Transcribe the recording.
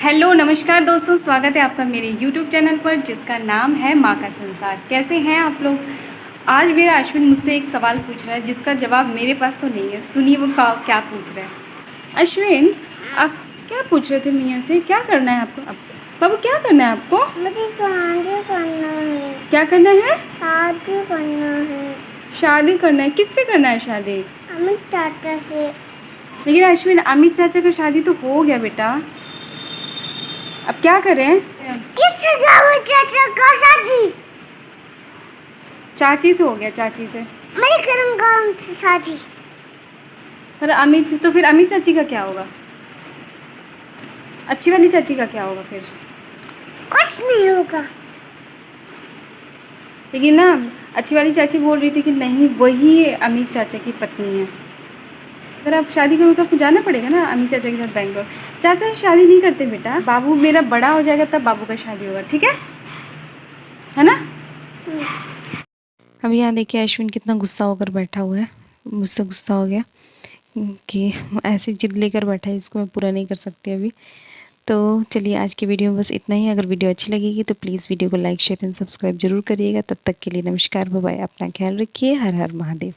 Hello नमस्कार दोस्तों, स्वागत है आपका मेरे YouTube चैनल पर जिसका नाम है माँ का संसार। कैसे हैं आप लोग। आज मेरा अश्विन मुझसे एक सवाल पूछ रहा है जिसका जवाब मेरे पास तो नहीं है। सुनिए वो क्या पूछ रहा है। अश्विन, आप क्या पूछ रहे थे मियाँ से? क्या करना है आपको? बाबू क्या करना है आपको? मुझे शादी करना है। क्या करना है? शादी करना है। शादी करना है? किससे करना है शादी? अमित चाचा से। लेकिन अश्विन, अमित चाचा का शादी तो हो गया बेटा, अब क्या करें? किससे जाऊँ चाचा का शादी? चाची से हो गया, चाची से। मैं करूँगा उनसे शादी। पर अमित से तो फिर अमित चाची का क्या होगा? अच्छी वाली चाची का क्या होगा फिर? कुछ नहीं होगा। लेकिन ना, अच्छी वाली चाची बोल रही थी कि नहीं, वही अमित चाचा की पत्नी है। अगर आप शादी करो तो आपको जाना पड़ेगा ना अमित चाचा के साथ बैंगलोर। चाचा शादी नहीं करते बेटा, बाबू मेरा बड़ा हो जाएगा तब बाबू का शादी होगा, ठीक है ना? अब यहाँ देखिए अश्विन कितना गुस्सा होकर बैठा हुआ है। मुझसे गुस्सा हो गया कि ऐसी जिद लेकर बैठा है, इसको मैं पूरा नहीं कर सकती अभी। तो चलिए आज की वीडियो में बस इतना ही। अगर वीडियो अच्छी लगेगी तो प्लीज़ वीडियो को लाइक शेयर एंड सब्सक्राइब जरूर करिएगा। तब तक के लिए नमस्कार, बाय बाय। अपना ख्याल रखिए। हर हर महादेव।